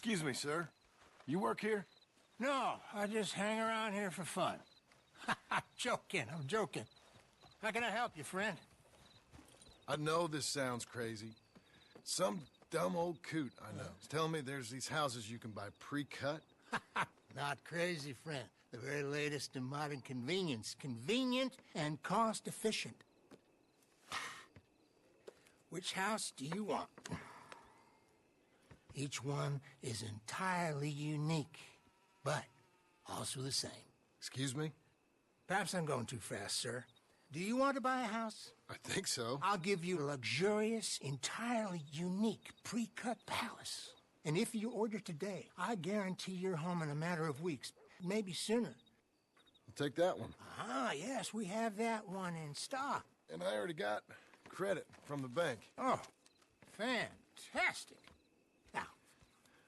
Excuse me, sir. You work here? No, I just hang around here for fun. I'm joking. How can I help you, friend? I know this sounds crazy. Some dumb old coot I know is telling me there's these houses you can buy pre-cut. Not crazy, friend. The very latest in modern convenience. Convenient and cost-efficient. Which house do you want? Each one is entirely unique, but also the same. Excuse me? Perhaps I'm going too fast, sir. Do you want to buy a house? I think so. I'll give you a luxurious, entirely unique pre-cut palace. And if you order today, I guarantee you're home in a matter of weeks, maybe sooner. I'll take that one. Ah, yes, we have that one in stock. And I already got credit from the bank. Oh, fantastic. Now,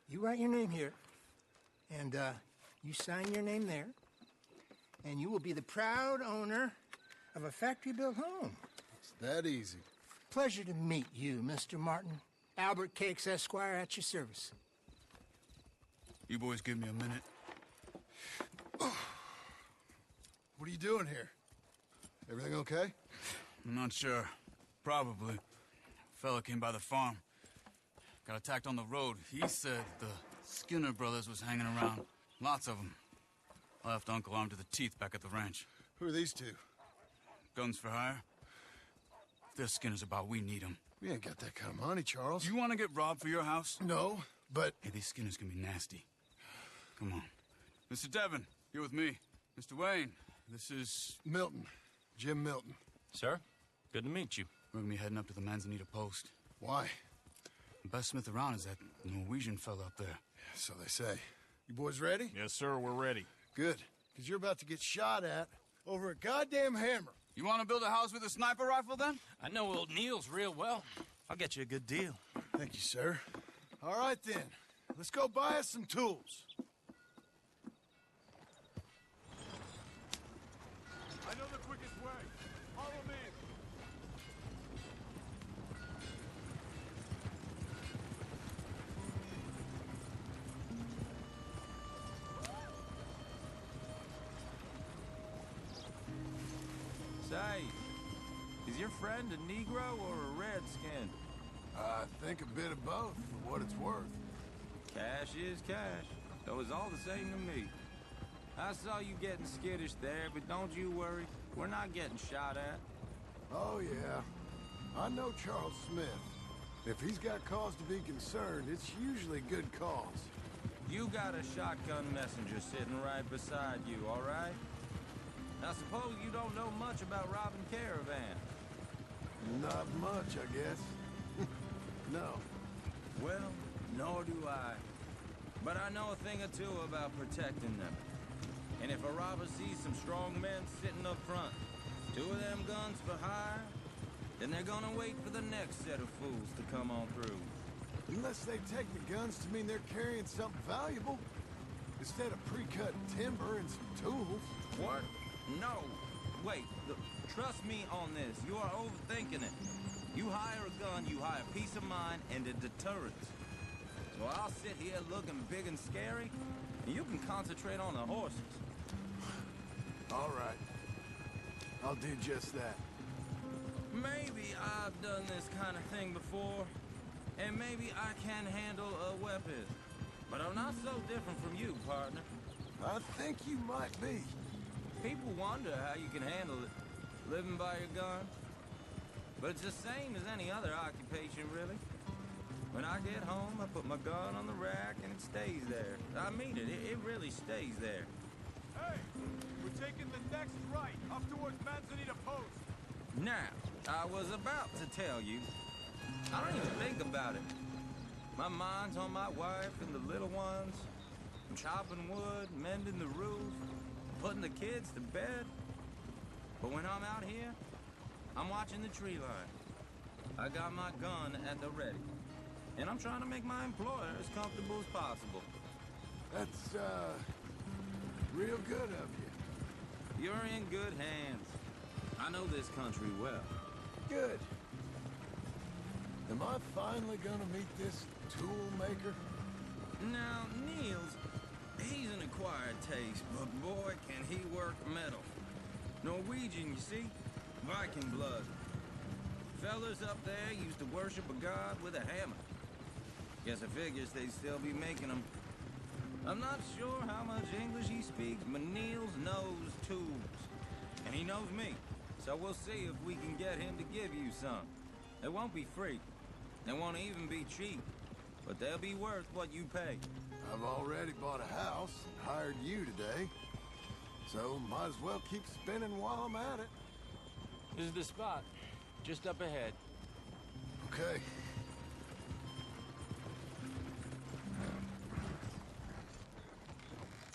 you write your name here, and you sign your name there, and you will be the proud owner of a factory-built home. It's that easy. Pleasure to meet you, Mr. Martin. Albert Cakes, Esquire, at your service. You boys give me a minute. What are you doing here? Everything okay? I'm not sure. Probably. Fella came by the farm. Got attacked on the road. He said the Skinner brothers was hanging around. Lots of them. I left Uncle armed to the teeth back at the ranch. Who are these two? Guns for hire? If they're Skinner's about, we need them. We ain't got that kind of money, Charles. Do you want to get robbed for your house? No, but... Hey, these Skinners can be nasty. Come on. Mr. Devon, here with me. Mr. Wayne, this is... Milton. Jim Milton. Sir, good to meet you. We're gonna be heading up to the Manzanita post. Why? The best smith around is that Norwegian fella up there. So they say. You boys ready? Yes, sir, we're ready. Good. Because you're about to get shot at over a goddamn hammer. You want to build a house with a sniper rifle, then? I know old Neil's real well. I'll get you a good deal. Thank you, sir. All right, then. Let's go buy us some tools. I know the quickest way. Follow me. Say, is your friend a Negro or a Redskin? I think a bit of both, for what it's worth. Cash is cash, so it's all the same to me. I saw you getting skittish there, but don't you worry. We're not getting shot at. Oh, yeah. I know Charles Smith. If he's got cause to be concerned, it's usually good cause. You got a shotgun messenger sitting right beside you, all right? I suppose you don't know much about robbing caravans. Not much, I guess. No. Well, nor do I. But I know a thing or two about protecting them. And if a robber sees some strong men sitting up front, 2 of them guns for hire, then they're gonna wait for the next set of fools to come on through. Unless they take the guns to mean they're carrying something valuable. Instead of pre-cut timber and some tools. What? No. Wait, look, trust me on this. You are overthinking it. You hire a gun, you hire peace of mind and a deterrence. So I'll sit here looking big and scary, and you can concentrate on the horses. All right. I'll do just that. Maybe I've done this kind of thing before, and maybe I can handle a weapon. But I'm not so different from you, partner. I think you might be. People wonder how you can handle it, living by your gun. But it's the same as any other occupation, really. When I get home, I put my gun on the rack and it stays there. I mean it, it really stays there. Hey, we're taking the next right, up towards Manzanita Post. Now, I was about to tell you, I don't even think about it. My mind's on my wife and the little ones. I'm chopping wood, mending the roof, putting the kids to bed. But when I'm out here, I'm watching the tree line. I got my gun at the ready. And I'm trying to make my employer as comfortable as possible. That's, real good of you. You're in good hands. I know this country well. Good. Am I finally gonna meet this tool maker? Now, Niels, he's an acquired taste, but boy, can he work metal. Norwegian, you see? Viking blood. Fellas up there used to worship a god with a hammer. Guess I figures they'd still be making them. I'm not sure how much English he speaks, but Niels knows tools. And he knows me, so we'll see if we can get him to give you some. They won't be free. They won't even be cheap. But they'll be worth what you pay. I've already bought a house and hired you today. So might as well keep spinning while I'm at it. This is the spot. Just up ahead. Okay.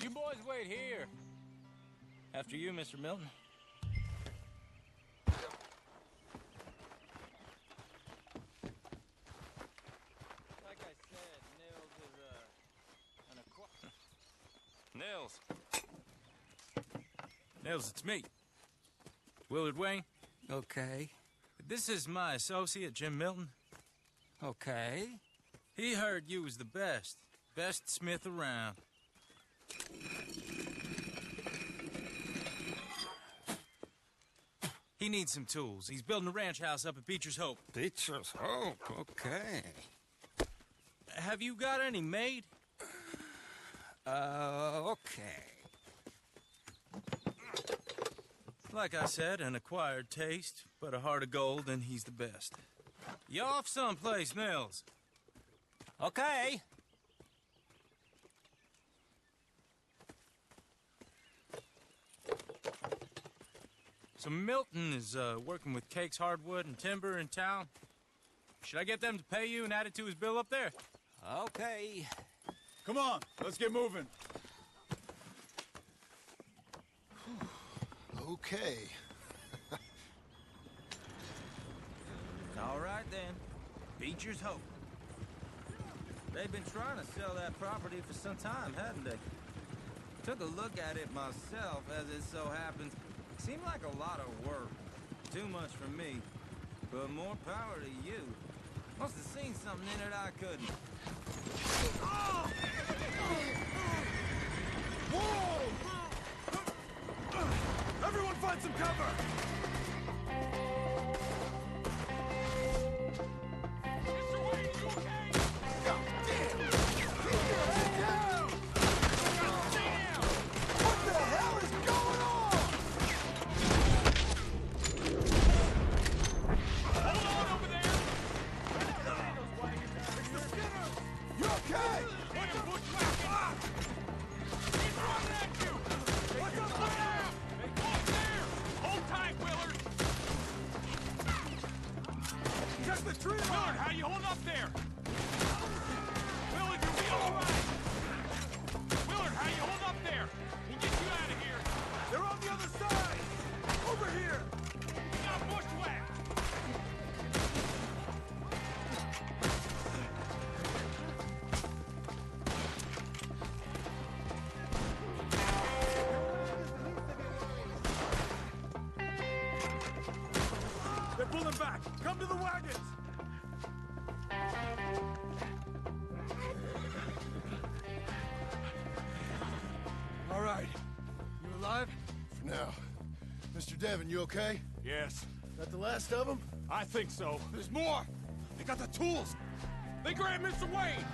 You boys wait here. After you, Mr. Milton. Like I said, Niels is, an Nils. Nils, it's me. Willard Wayne. Okay. This is my associate, Jim Milton. Okay. He heard you was the best. Best smith around. He needs some tools. He's building a ranch house up at Beecher's Hope. Beecher's Hope, okay. Have you got any made? Okay. Like I said, an acquired taste, but a heart of gold, and he's the best. You off someplace, Nils? Okay. So Milton is working with Cakes Hardwood and Timber in town. Should I get them to pay you and add it to his bill up there? Okay. Come on, let's get moving. Okay. All right, then. Beecher's Hope. They've been trying to sell that property for some time, hadn't they? Took a look at it myself, as it so happens. Seemed like a lot of work. Too much for me. But more power to you. Must have seen something in it I couldn't. Whoa! Everyone find some cover! Mr. Wayne, you okay? God damn! Keep your head down! Stay down! What the hell is going on? Hold on over there! Mr. Skinner! You okay? What's up, bushwhack? He's running at you! What's up there? Up there! Hold tight, Willard! Check the tree line! Willard, how you holding up there? Willard, you'll be all right! Willard, how you holding up there? We'll get you out of here! They're on the other side! Over here! We got bushwhacked! They're pulling back! Come to the wagons! All right. You alive? For now. Mr. Devon, you okay? Yes. That the last of them? I think so. There's more! They got the tools! They grabbed Mr. Wayne!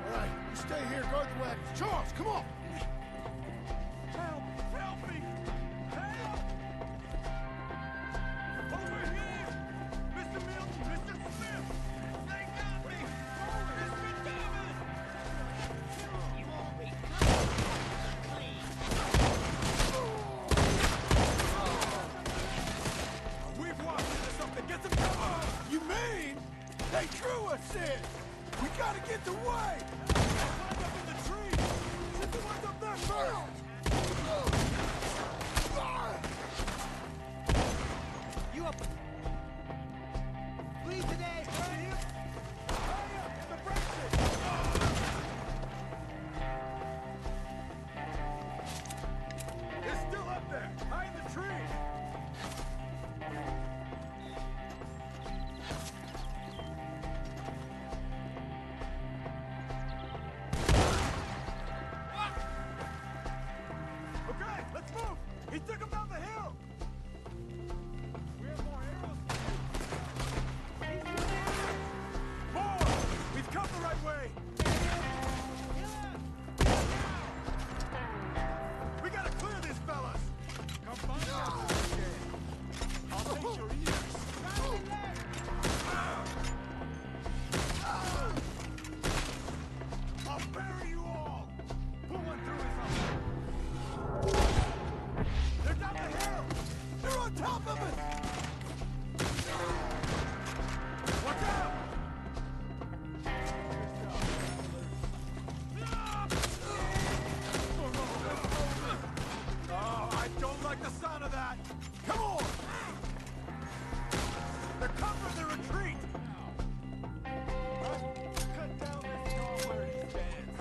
All right, you stay here, guard the wagons. Charles, come on! Help! Help me! Help! Over here! Mr. Milton! Mr. Smith! They got me! Mr. Devon! You won't be clean! We've walked into something! Get some cover! You mean they drew us in? We gotta get the way! Climb up in the tree! Get the ones up there first! You up? Please today. Right here! Hurry up! In the branches! They're still up there! Hide in the tree! down the hill! We have more arrows. More! We've come the right way! We gotta clear these fellas! Come find us! I'll take your ears! I'll bury you all! Pull one through his arm! They're down the hill! They're on top of us! Watch out! Oh, I don't like the sound of that! Come on! They're covering the retreat! Cut down this door where he stands.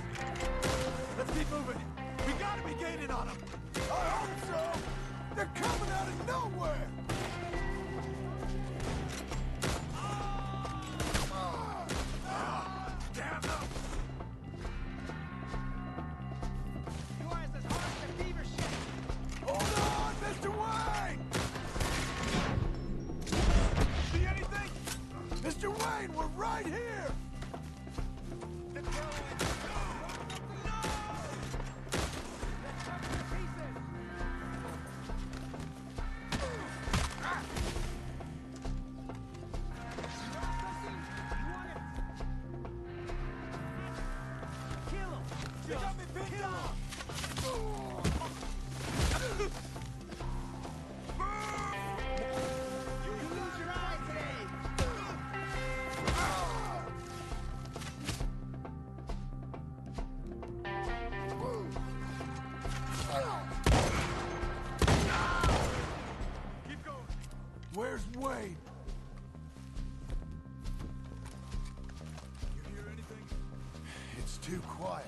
Let's keep moving. We gotta be gaining on them. I hope so! They're coming out of nowhere! Damn them! You are as hard as a beaver shit! Hold on, Mr. Wayne! See anything? Mr. Wayne, we're right here! The tailwind. No! Let's cut them to pieces! Kill him! You got me pinned down! You lose your eye today! Keep going! Where's Wade? You hear anything? It's too quiet.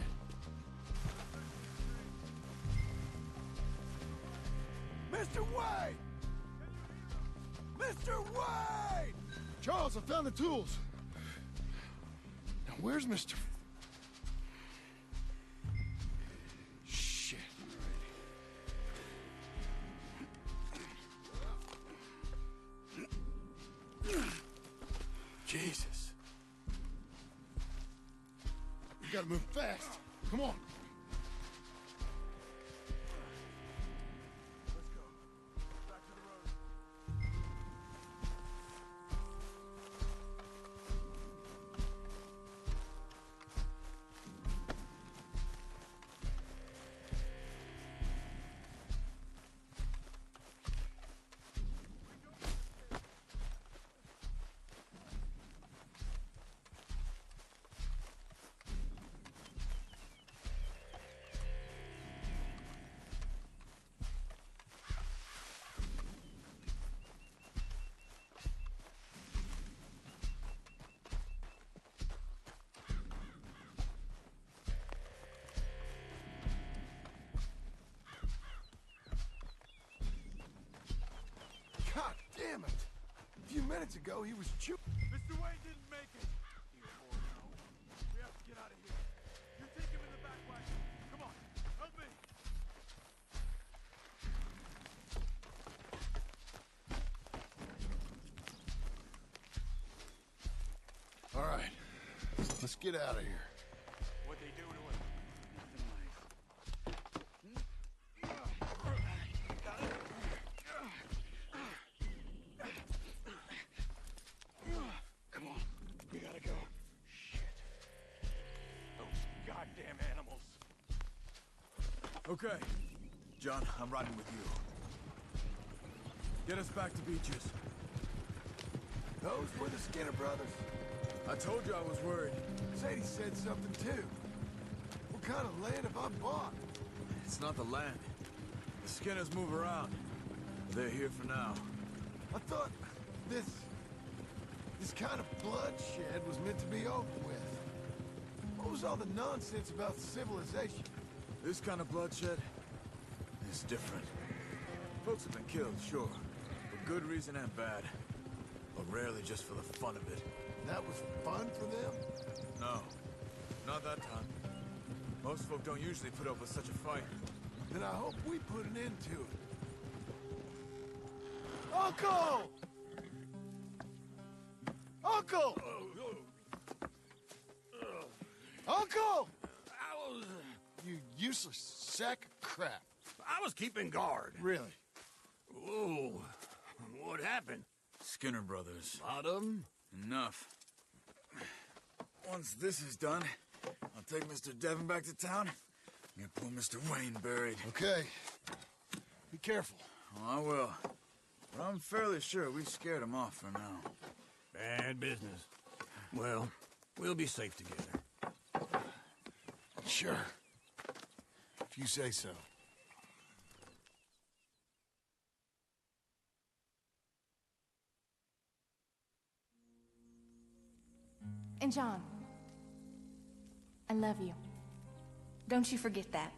Mr. Wade! Mr. Wade! Charles, I found the tools. Now, where's Mr. Shit. Jesus. We gotta move fast. Come on. Let's go. Back to the road. God damn it! A few minutes ago, he was chewing. Mr. Wayne didn't make it. We have to get out of here. You take him in the back wagon. Come on, help me. All right, let's get out of here. What'd they do to him? Come on, we gotta go. Shit. Those goddamn animals. Okay. John, I'm riding with you. Get us back to Beaches. Those were the Skinner brothers. I told you I was worried. Sadie said something too. What kind of land have I bought? It's not the land. The Skinners move around. They're here for now. I thought this kind of bloodshed was meant to be over with. What was all the nonsense about civilization? This kind of bloodshed is different. Folks have been killed, sure. For good reason and bad. But rarely just for the fun of it. That was fun for them? No. Not that time. Most folk don't usually put up with such a fight. Then I hope we put an end to it. Uncle! Uncle! Uncle! You useless sack of crap. I was keeping guard. Really? Whoa. What happened? Skinner brothers. A lot of them? Enough. Once this is done, I'll take Mr. Devon back to town and get poor Mr. Wayne buried. Okay. Be careful. Oh, I will. But I'm fairly sure we scared him off for now. Bad business. Well, we'll be safe together. Sure. If you say so. And John, I love you. Don't you forget that.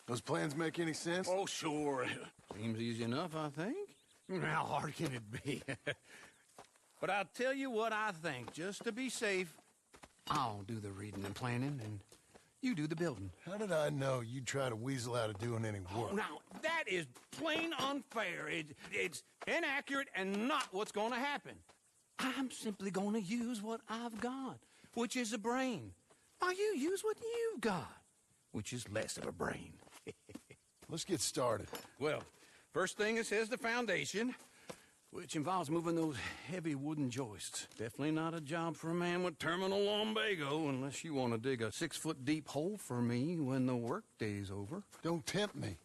Those plans make any sense? Oh, sure. Seems easy enough, I think. How hard can it be? But I'll tell you what I think. Just to be safe, I'll do the reading and planning, and you do the building. How did I know you'd try to weasel out of doing any work? Oh, now, that is plain unfair. It's inaccurate and not what's going to happen. I'm simply going to use what I've got, which is a brain. While you use what you've got, which is less of a brain. Let's get started. Well, first thing it says the foundation, which involves moving those heavy wooden joists. Definitely not a job for a man with terminal lumbago unless you want to dig a 6-foot deep hole for me when the workday's over. Don't tempt me.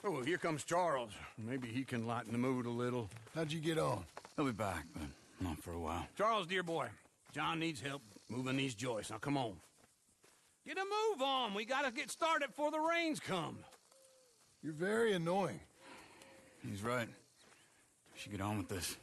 Oh, here comes Charles. Maybe he can lighten the mood a little. How'd you get on? He'll be back, but not for a while. Charles, dear boy, John needs help moving these joists. Now, come on. Get a move on. We gotta get started before the rains come. You're very annoying. He's right. We should get on with this.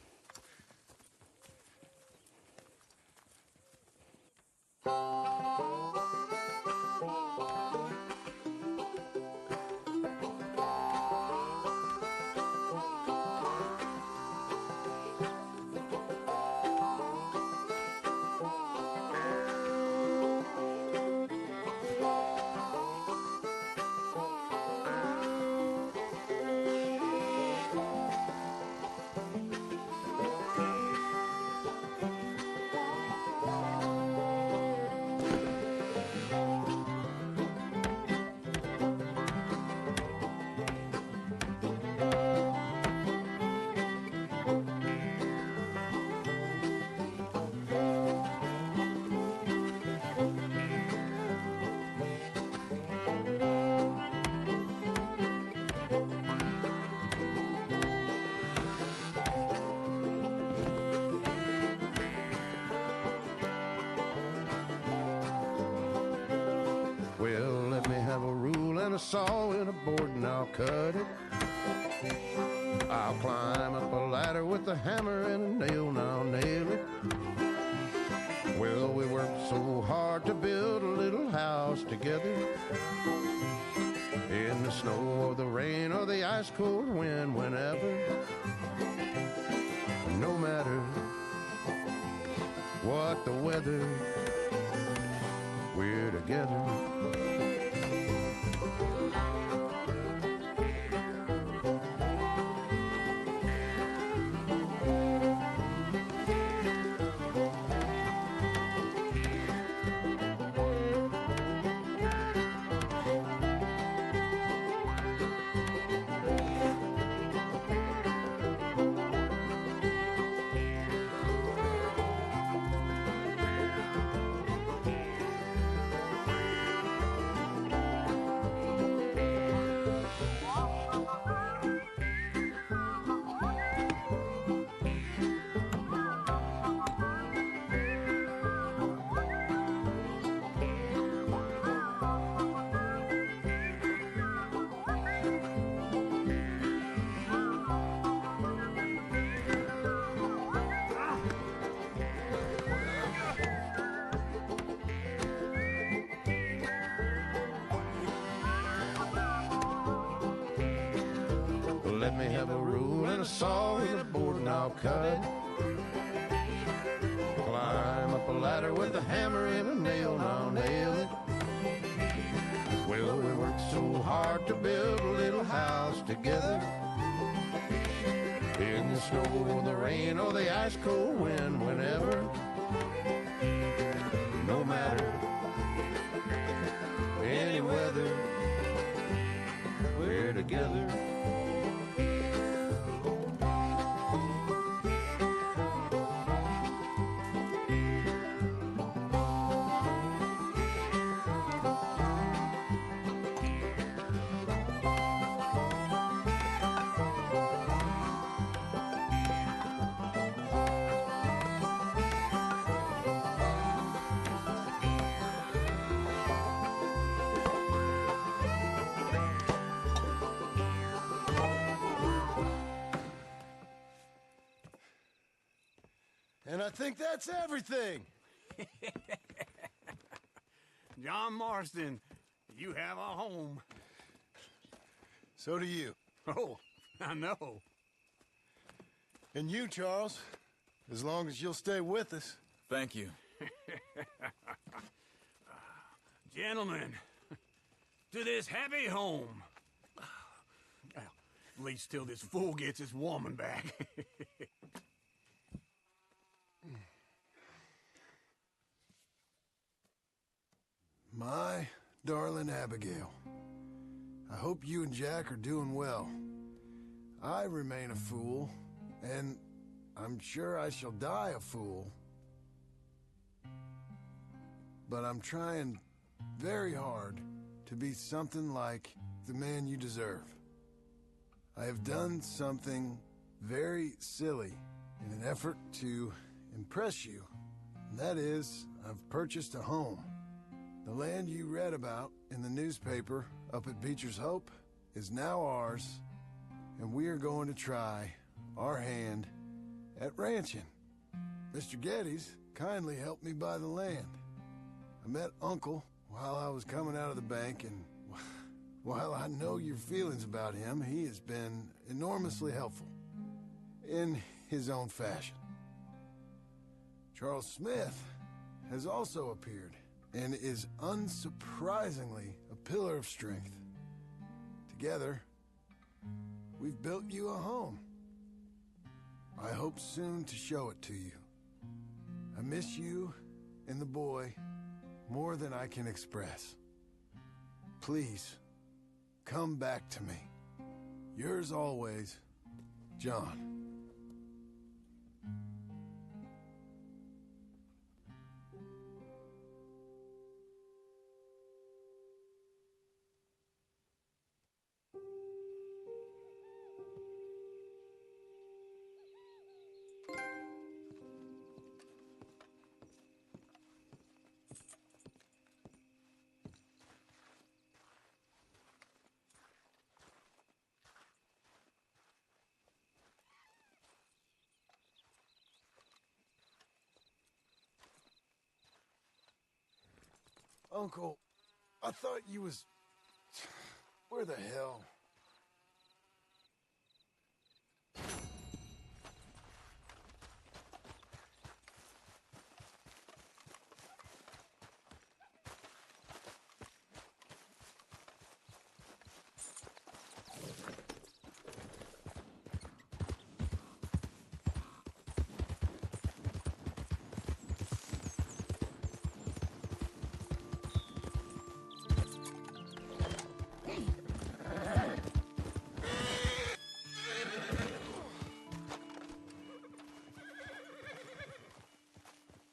Well, let me have a rule and a saw and a board and I'll cut it. I'll climb up a ladder with a hammer and a nail and I'll nail it. Well, we worked so hard to build a little house together. In the snow or the rain or the ice cold wind, whenever. No matter what the weather, we're together. me have a rule and a saw and a board and I'll cut it. Climb up a ladder with a hammer and a nail and I'll nail it. Well, we worked so hard to build a little house together. In the snow, the rain, or the ice cold wind, whenever. No matter any weather, we're together. And I think that's everything. John Marston, you have a home. So do you. Oh, I know. And you, Charles, as long as you'll stay with us. Thank you. Gentlemen, to this happy home. Well, at least till this fool gets his woman back. My darling Abigail, I hope you and Jack are doing well. I remain a fool, and I'm sure I shall die a fool. But I'm trying very hard to be something like the man you deserve. I have done something very silly in an effort to impress you, and that is, I've purchased a home. The land you read about in the newspaper up at Beecher's Hope is now ours, and we are going to try our hand at ranching. Mr. Geddes kindly helped me buy the land. I met Uncle while I was coming out of the bank, and while I know your feelings about him, he has been enormously helpful in his own fashion. Charles Smith has also appeared and is unsurprisingly a pillar of strength. Together, we've built you a home. I hope soon to show it to you. I miss you and the boy more than I can express. Please, come back to me. Yours always, John. Uncle, I thought you was... Where the hell?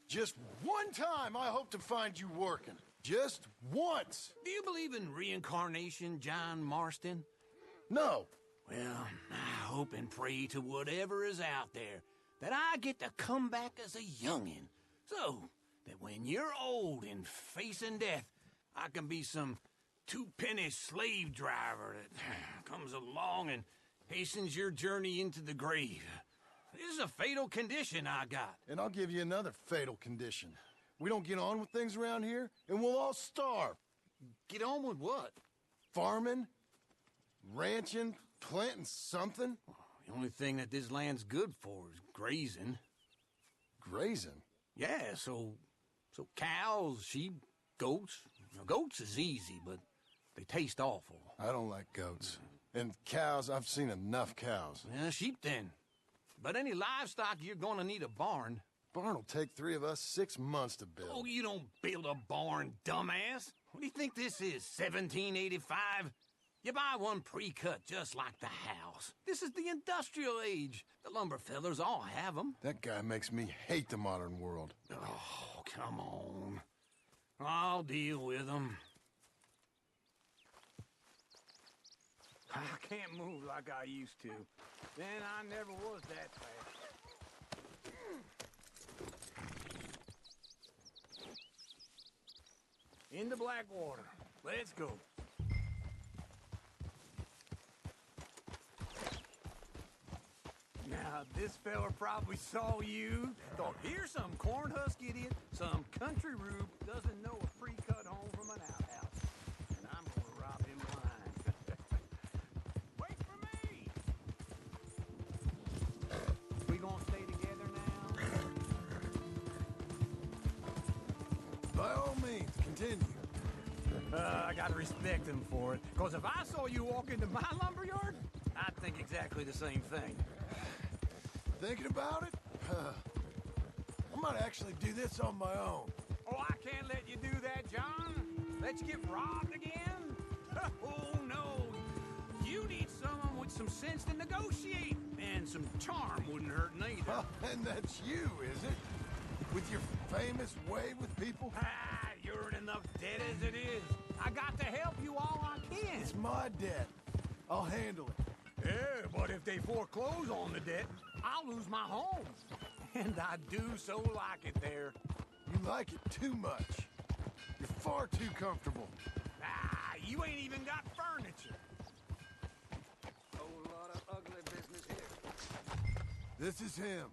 Just one time I hope to find you working. Just once. Do you believe in reincarnation, John Marston? No. Well, I hope and pray to whatever is out there that I get to come back as a youngin', so that when you're old and facing death, I can be some two-penny slave driver that comes along and hastens your journey into the grave. This is a fatal condition I got. And I'll give you another fatal condition. We don't get on with things around here, and we'll all starve. Get on with what? Farming, ranching, planting something? The only thing that this land's good for is grazing. Grazing? Yeah, so cows, sheep, goats. Now, goats is easy, but they taste awful. I don't like goats. And cows, I've seen enough cows. Yeah, sheep then. But any livestock, you're gonna need a barn. Barn will take 3 of us 6 months to build. Oh, you don't build a barn, dumbass. What do you think this is, 1785? You buy one pre-cut just like the house. This is the industrial age. The lumber fellers all have them. That guy makes me hate the modern world. Oh, come on. I'll deal with them. I can't move like I used to. Then I never was that fast. Into Blackwater. Let's go. Now, this fella probably saw you, thought, here's some cornhusk idiot, some country rube doesn't know a pre-cut home from an outhouse. And I'm gonna rob him blind. Wait for me! We gonna stay together now? By all means, continue. I gotta respect him for it, because if I saw you walk into my lumberyard, I'd think exactly the same thing. Thinking about it? I might actually do this on my own. Oh, I can't let you do that, John. Let you get robbed again? Oh, no. You need someone with some sense to negotiate. And some charm wouldn't hurt neither. Oh, and that's you, is it? With your famous way with people? Ah, you're in enough debt as it is. I got to help you all I can. It's my debt. I'll handle it. Yeah, but if they foreclose on the debt, I'll lose my home. And I do so like it there. You like it too much. You're far too comfortable. Ah, you ain't even got furniture. Whole lot of ugly business here. This is him.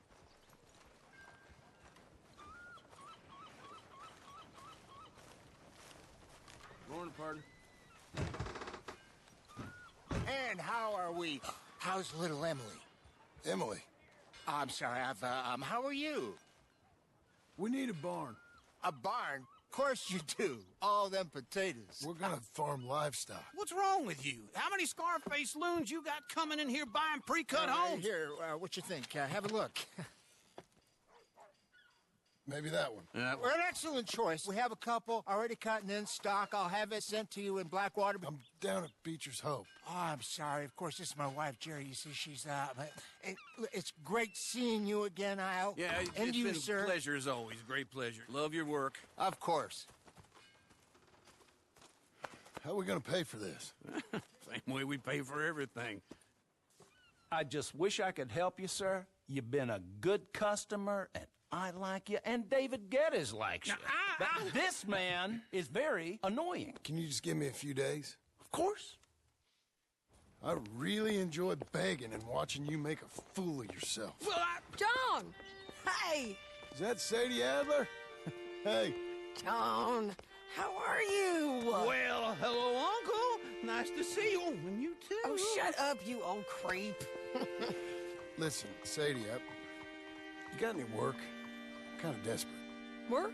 Morning, partner. And how are we? How's little Emily? Emily, I'm sorry, how are you? we need a barn. A barn? Of course you do. All them potatoes. We're gonna farm livestock. What's wrong with you? How many Scarface loons you got coming in here buying pre-cut homes? Here, what you think? Have a look. Maybe that one. We're an excellent choice. We have a couple already cut and in stock. I'll have it sent to you in Blackwater. I'm down at Beecher's Hope. Oh, I'm sorry. Of course, this is my wife, Jerry. You see, she's it's great seeing you again, Al. Yeah, and it's you, been sir. a pleasure as always. Great pleasure. Love your work. Of course. How are we gonna pay for this? Same way we pay for everything. I just wish I could help you, sir. You've been a good customer, and I like you, and David Geddes likes you. But this man is very annoying. Can you just give me a few days? Of course. I really enjoy begging and watching you make a fool of yourself. John! Hey! Is that Sadie Adler? Hey. John, how are you? Well, hello, Uncle. Nice to see you. And you too. Oh, shut up, you old creep. Listen, Sadie, you got any work? I'm kind of desperate. Work?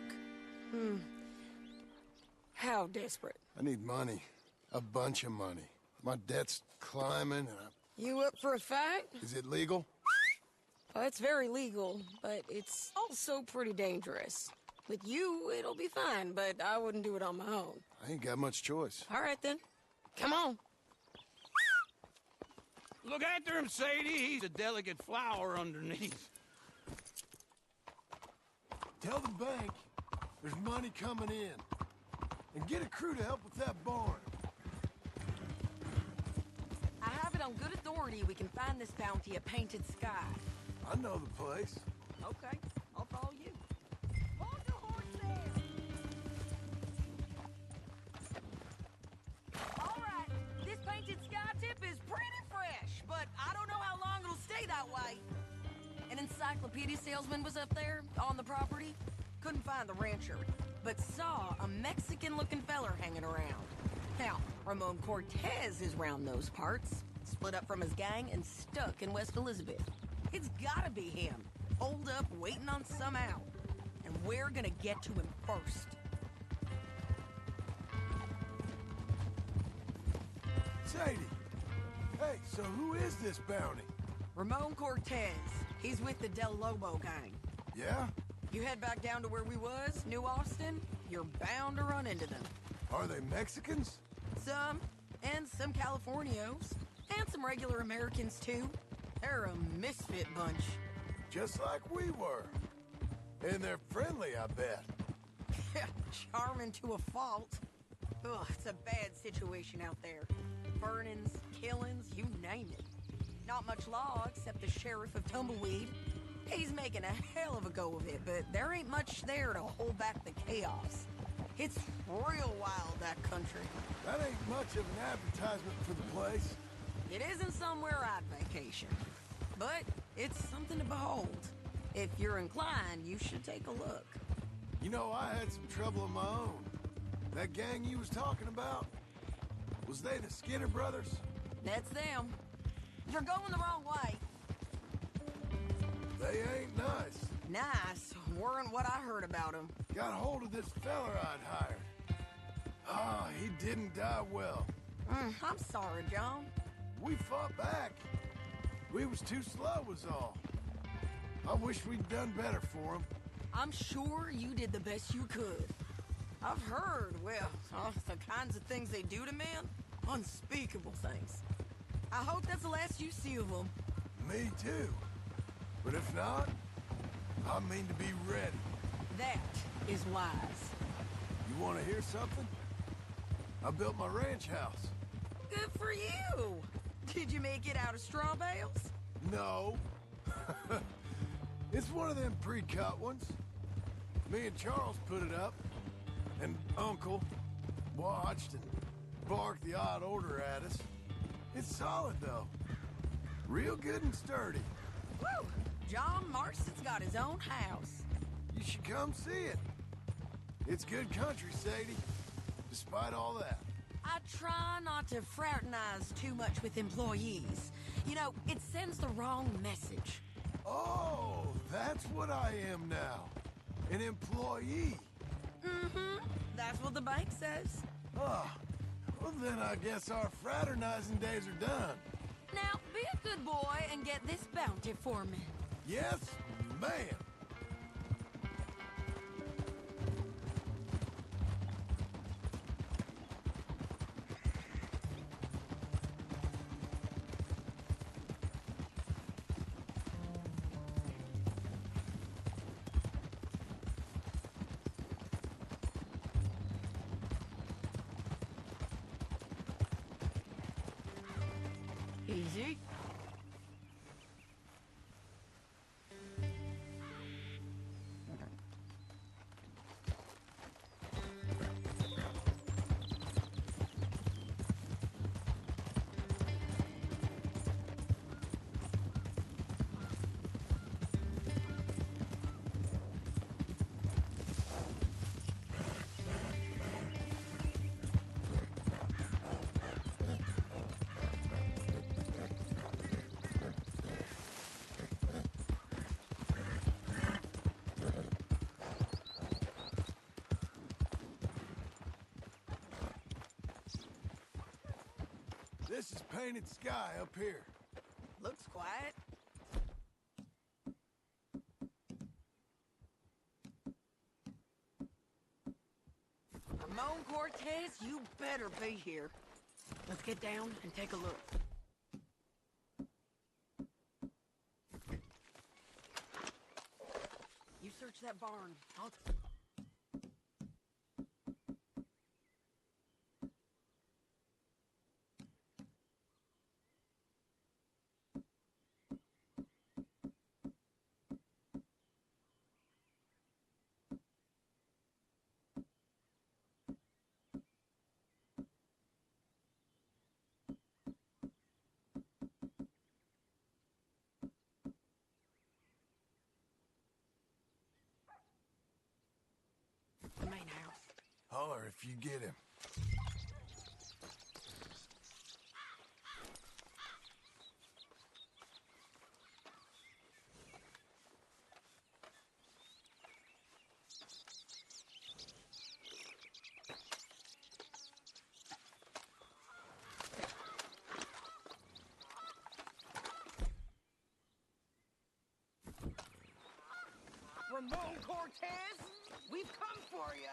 How desperate? I need money. A bunch of money. My debt's climbing and You up for a fight? Is it legal? Well, it's very legal, but it's also pretty dangerous. With you, it'll be fine, but I wouldn't do it on my own. I ain't got much choice. All right, then. Come on. Look after him, Sadie. He's a delicate flower underneath. Tell the bank there's money coming in. And get a crew to help with that barn. I have it on good authority we can find this bounty at Painted Sky. I know the place. Okay, I'll follow you. Hold your horse there! All right, this Painted Sky tip is pretty fresh, but I don't know how long it'll stay that way. An encyclopedia salesman was up there on the property. Couldn't find the rancher, but saw a Mexican-looking feller hanging around. Now, Ramon Cortez is round those parts, Split up from his gang and stuck in West Elizabeth. It's gotta be him. Holed up, waiting on some out. And we're gonna get to him first. Sadie! Hey, so who is this bounty? Ramon Cortez. He's with the Del Lobo gang. Yeah? You head back down to where we was, New Austin, you're bound to run into them. Are they Mexicans? Some, and some Californios. And some regular Americans, too. They're a misfit bunch. Just like we were. And they're friendly, I bet. Charming to a fault. Ugh, it's a bad situation out there. Burnings, killings, you name it. Not much law except the sheriff of Tumbleweed. He's making a hell of a go of it, but there ain't much there to hold back the chaos. It's real wild, that country. That ain't much of an advertisement for the place. It isn't somewhere I'd vacation, but it's something to behold. If you're inclined, you should take a look. You know, I had some trouble of my own. That gang you was talking about, was they the Skinner brothers? That's them. You're going the wrong way. They ain't nice. Nice weren't what I heard about them. Got hold of this feller I'd hired. Ah, he didn't die well. I'm sorry, John. We fought back. We was too slow was all. I wish we'd done better for him. I'm sure you did the best you could. I've heard, well, the kinds of things they do to men. Unspeakable things. I hope that's the last you see of them. Me too. But if not, I mean to be ready. That is wise. You want to hear something? I built my ranch house. Good for you. Did you make it out of straw bales? No. It's one of them pre-cut ones. Me and Charles put it up, and Uncle watched and barked the odd order at us. It's solid, though. Real good and sturdy. Woo! John Marston's got his own house. You should come see it. It's good country, Sadie, despite all that. I try not to fraternize too much with employees. You know, it sends the wrong message. Oh, that's what I am now. An employee. Mm-hmm. That's what the bank says. Ah, well then I guess our fraternizing days are done. Now, be a good boy and get this bounty for me. Yes, ma'am. Easy. This is painted sky up here. Looks quiet. Ramon Cortez, you better be here. Let's get down and take a look. You search that barn. I'll... The main house. Holler if you get him. Cortez! We've come for you!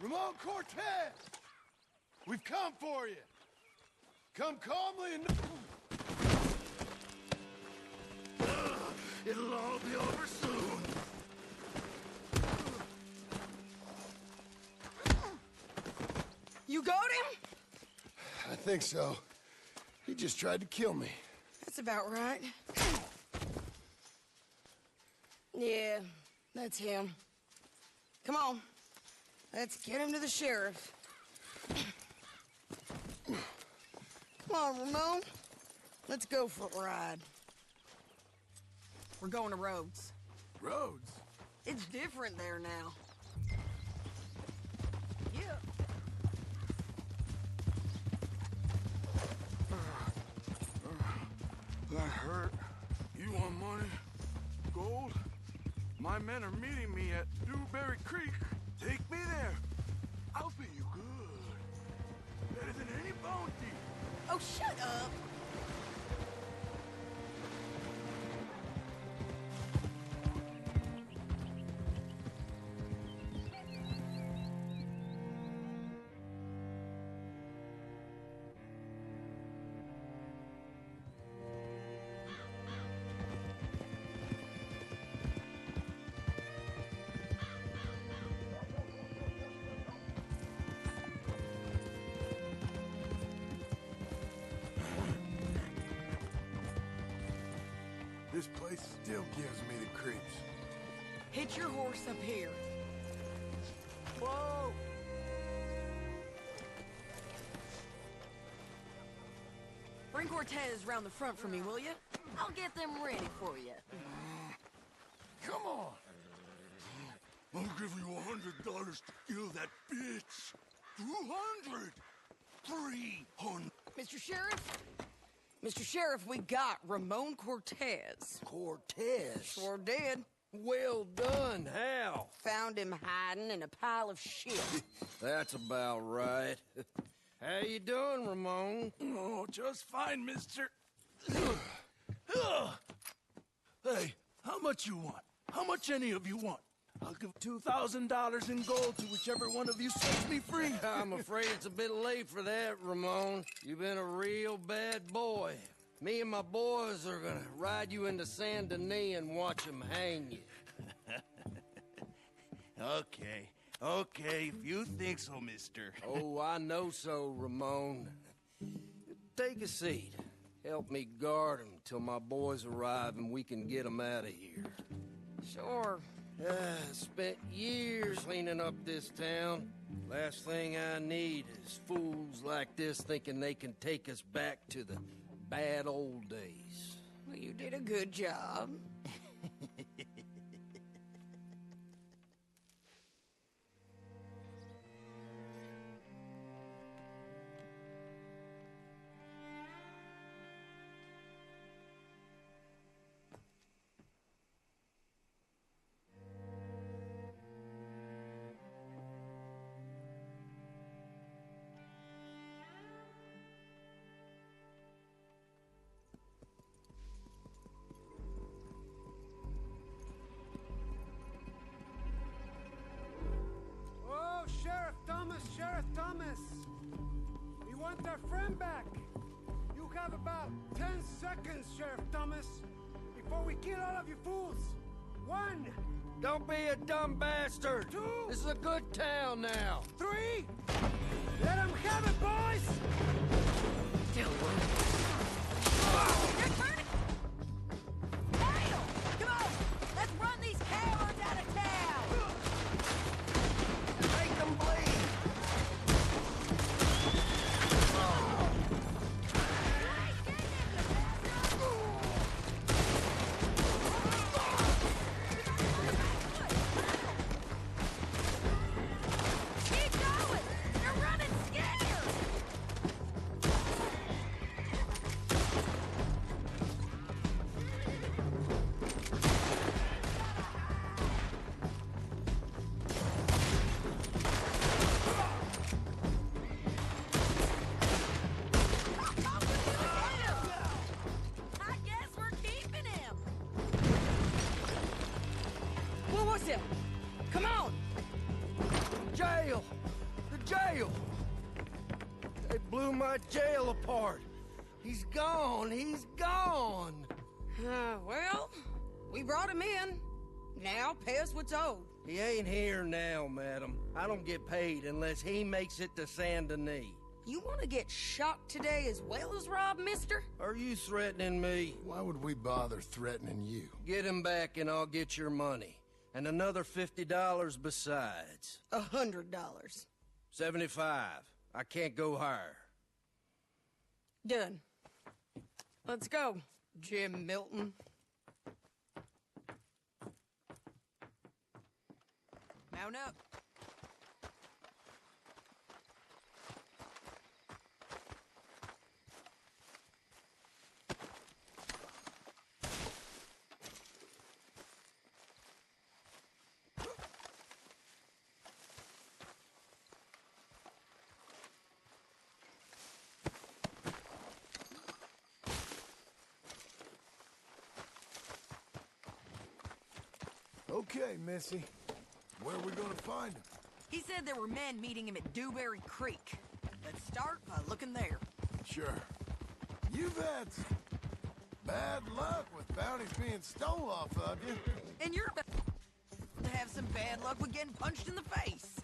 Ramon Cortez! We've come for you! Come calmly and... It'll all be over soon. You got him? I think so. He just tried to kill me. That's about right. Yeah, that's him. Come on. Let's get him to the sheriff. Come on, Ramon. Let's go for a ride. We're going to Rhodes. Rhodes? It's different there now. Yeah. That hurt. You want money? Gold? My men are meeting me at Dewberry Creek. Take me there. I'll pay you good. Better than any bounty. Oh, shut up! This place still gives me the creeps. Hitch your horse up here. Whoa! Bring Cortez round the front for me, will you? I'll get them ready for you. Come on! I'll give you $100 to kill that bitch. 200! 300! Mr. Sheriff? Mr. Sheriff, we got Ramon Cortez. Cortez? Sure did. Well done. How? Found him hiding in a pile of shit. That's about right. How you doing, Ramon? Oh, just fine, mister. Hey, how much you want? How much any of you want? I'll give $2,000 in gold to whichever one of you sets me free. I'm afraid it's a bit late for that, Ramon. You've been a real bad boy. Me and my boys are gonna ride you into Saint Denis and watch them hang you. Okay, if you think so, mister. Oh, I know so, Ramon. Take a seat. Help me guard them till my boys arrive and we can get them out of here. Sure. Spent years cleaning up this town. Last thing I need is fools like this thinking they can take us back to the bad old days. Well, you did a good job. Sheriff Thomas! We want our friend back! You have about 10 seconds, Sheriff Thomas, before we kill all of you fools! 1! Don't be a dumb bastard! 2! This is a good town now! 3! Let them have it, boys! You're turning! Dale! Come on! Let's run these cowards out of town! Make them bleed! Keep going! You're running scared! yourself. Come on. Jail! The jail! They blew my jail apart. He's gone. He's gone. Well, we brought him in. Now pay us what's owed. He ain't here now, madam. I don't get paid unless he makes it to Saint Denis. You want to get shot today as well as robbed, mister? Are you threatening me? Why would we bother threatening you? Get him back and I'll get your money. And another $50 besides. $100. 75. I can't go higher. Done. Let's go, Jim Milton. Mount up. Okay, Missy. Where are we gonna find him? He said there were men meeting him at Dewberry Creek. Let's start by looking there. Sure. You've had some bad luck with bounties being stole off of you. And you're about to have some bad luck with getting punched in the face.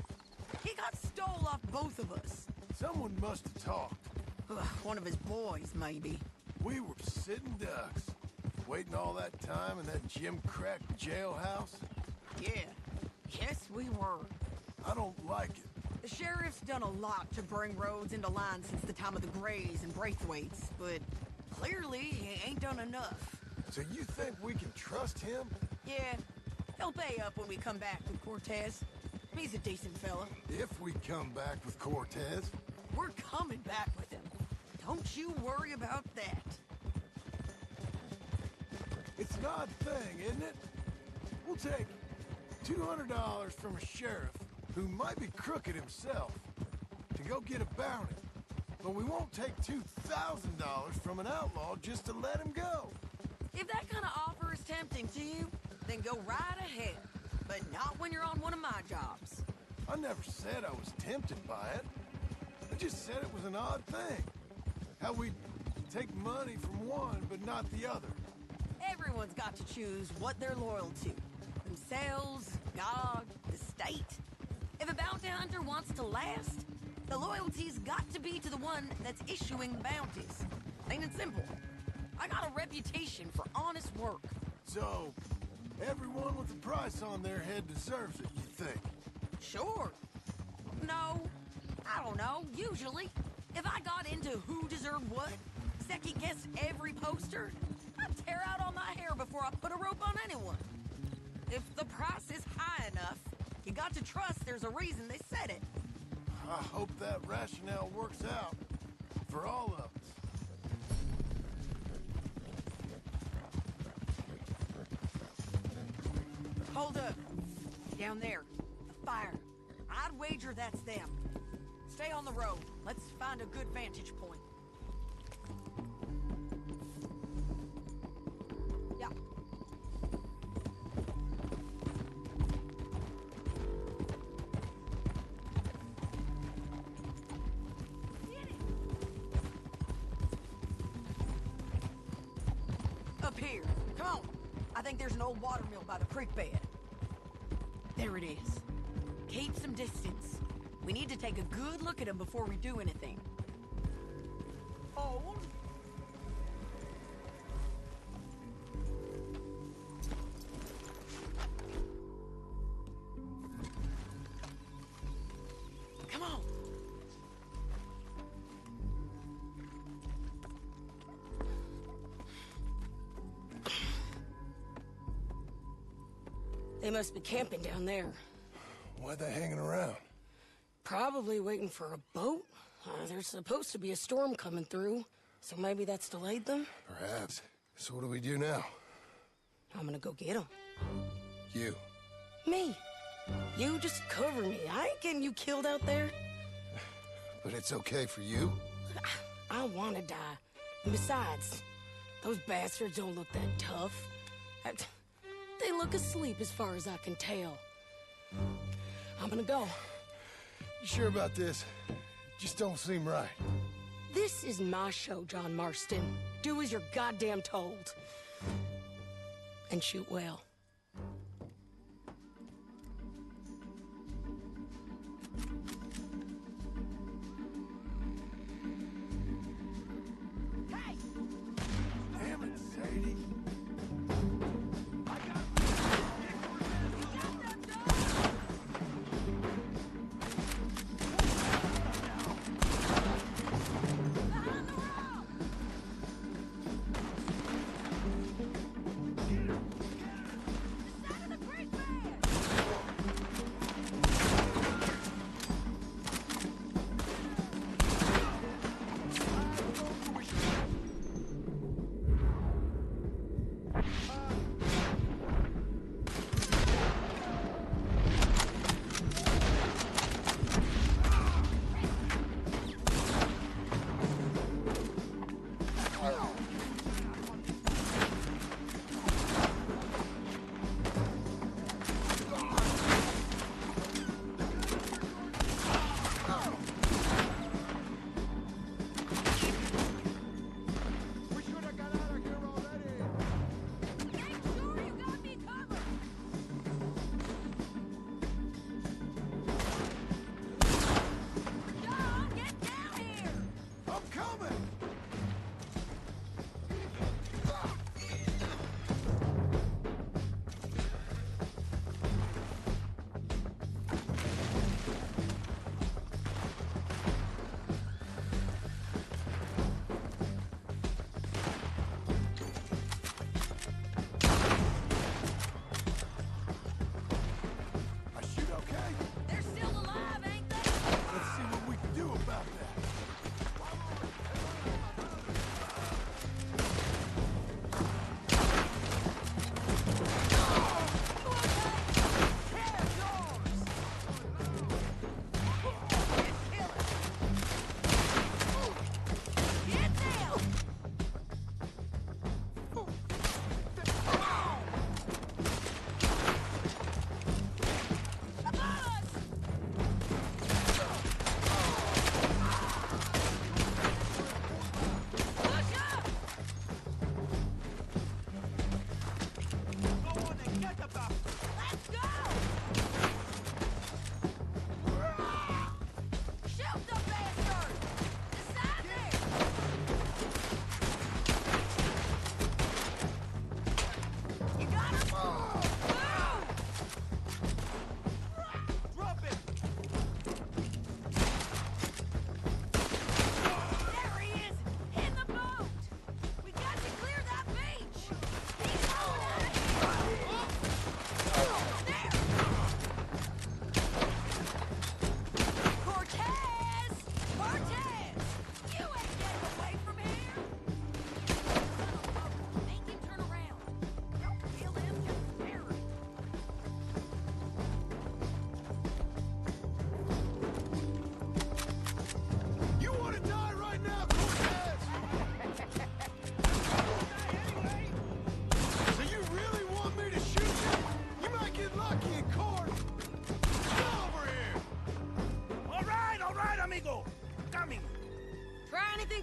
He got stole off both of us. Someone must have talked. One of his boys, maybe. We were sitting ducks, waiting all that time in that gim-crack jailhouse. Yeah. Yes, we were. I don't like it. The sheriff's done a lot to bring roads into line since the time of the Grays and Braithwaites, but clearly he ain't done enough. So you think we can trust him? Yeah. He'll pay up when we come back with Cortez. He's a decent fella. If we come back with Cortez. We're coming back with him. Don't you worry about that. It's an odd thing, isn't it? We'll take $200 from a sheriff who might be crooked himself to go get a bounty. But we won't take $2,000 from an outlaw just to let him go. If that kind of offer is tempting to you, then go right ahead. But not when you're on one of my jobs. I never said I was tempted by it. I just said it was an odd thing. How we take money from one but not the other. Everyone's got to choose what they're loyal to. Themselves, God, the state. If a bounty hunter wants to last, the loyalty's got to be to the one that's issuing the bounties. Plain and simple. I got a reputation for honest work. So, everyone with a price on their head deserves it, you think? Sure. No, I don't know, usually. If I got into who deserved what, second-guessed every poster, I'd tear out all my hair before I put a rope on anyone. If the price is high enough, you got to trust there's a reason they said it. I hope that rationale works out for all of us. Hold up. Down there. The fire. I'd wager that's them. Stay on the road. Let's find a good vantage point. Yeah. Up here. Come on. I think there's an old water mill by the creek bed. There it is. Keep some distance. We need to take a good look at him before we do anything. Hold. Come on. They must be camping down there. Why are they hanging around? Probably waiting for a boat. There's supposed to be a storm coming through, so maybe that's delayed them? Perhaps. So what do we do now? I'm gonna go get them. You. Me. You just cover me. I ain't getting you killed out there. But it's okay for you? I wanna die. And besides, those bastards don't look that tough. They look asleep as far as I can tell. I'm gonna go. You sure about this? Just don't seem right. This is my show, John Marston. Do as you're goddamn told. And shoot well. Damn it, Sadie.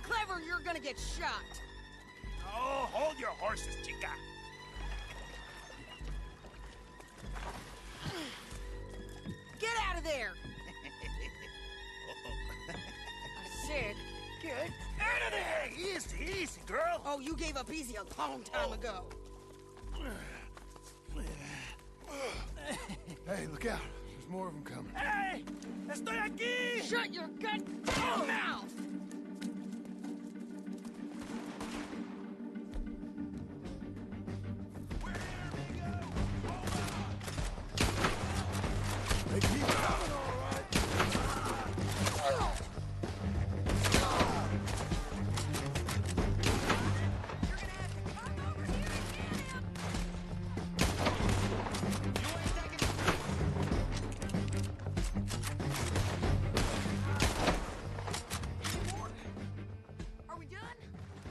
Clever, you're gonna get shot. Oh, hold your horses, chica. Get out of there! I said, get out of there! Easy, easy, girl. Oh, you gave up easy a long time ago. Hey, look out. There's more of them coming. Hey! Estoy aquí! Shut your goddamn mouth! They keep coming, all right.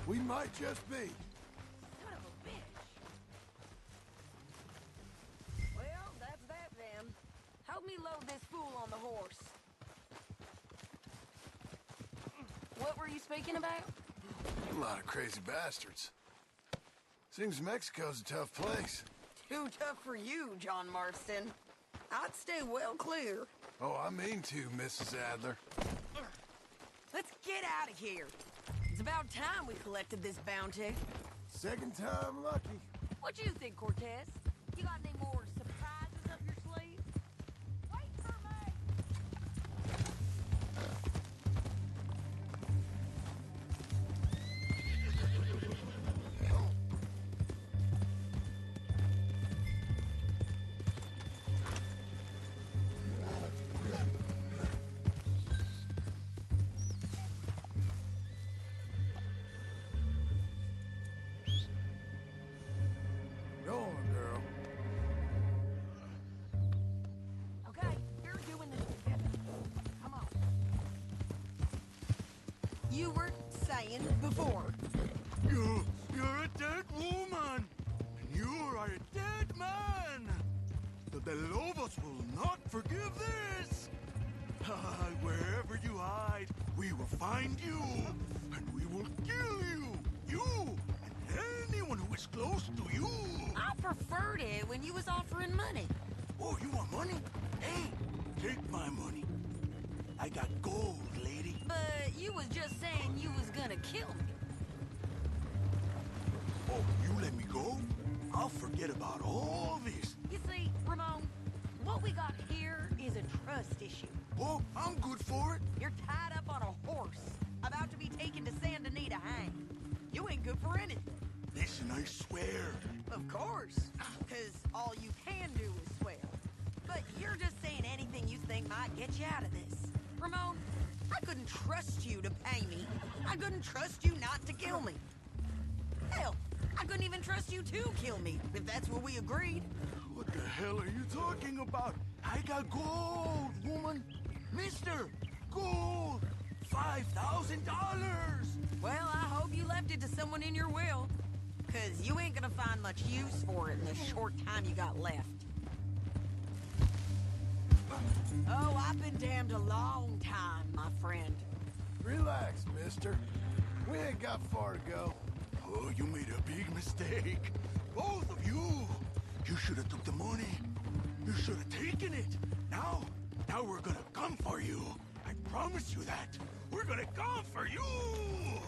We might just be. Son of a bitch. me load this fool on the horse. What were you speaking about? A lot of crazy bastards. Seems Mexico's a tough place. Too tough for you, John Marston. I'd stay well clear. Oh, I mean to, Mrs. Adler. Let's get out of here. It's about time we collected this bounty. Second time lucky. What do you think, Cortez? You got any more surprises up your sleeve? Wait for me! Go on, girl. Okay, you're doing this together. Come on. You were saying before. You're a dead woman, and you are a dead man. The De Lobos will not forgive this. Wherever you hide, we will find you, and we will kill you. You and anyone who is close to you. I preferred it when you was offering money. Oh, you want money? Hey, take my money. I got gold, lady. But you was just saying you was gonna kill me. Oh, you let me go? I'll forget about all this. You see, Ramon, what we got here is a trust issue. Oh, I'm good for it. You're tied up on a horse, about to be taken to San Denis to hang. You ain't good for anything. Listen, I swear. Of course, because all you can do is swear. But you're just saying anything you think might get you out of this. Ramon, I couldn't trust you to pay me. I couldn't trust you not to kill me. Hell, I couldn't even trust you to kill me, if that's what we agreed. What the hell are you talking about? I got gold, woman. Mister, gold. $5,000. Well, I hope you left it to someone in your will. Because you ain't gonna find much use for it in the short time you got left. Oh, I've been damned a long time, my friend. Relax, mister. We ain't got far to go. Oh, you made a big mistake. Both of you. You should have took the money. You should have taken it. Now we're gonna come for you. I promise you that. We're gonna come for you.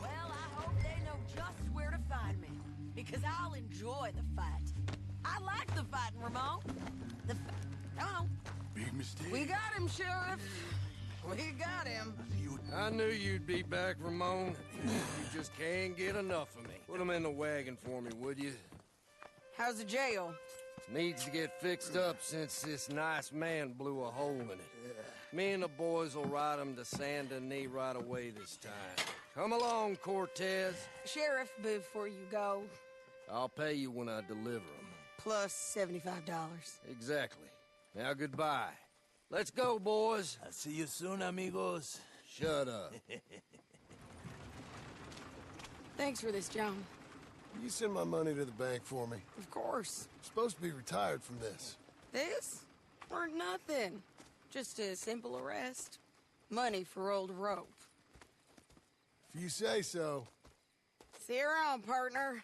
Well, I hope they know just where to find me. Because I'll enjoy the fight. I like the fighting, Ramon. Come on. Big mistake. We got him, Sheriff. We got him. I knew you'd be back, Ramon. You just can't get enough of me. Put him in the wagon for me, would you? How's the jail? Needs to get fixed up since this nice man blew a hole in it. Me and the boys will ride him to San Denis right away this time. Come along, Cortez. Sheriff, before you go. I'll pay you when I deliver him. Plus $75. Exactly. Now goodbye. Let's go, boys. I'll see you soon, amigos. Shut up. Thanks for this, John. You send my money to the bank for me. Of course. I'm supposed to be retired from this. This? Weren't nothing. Just a simple arrest. Money for old rope. If you say so. See you around, partner.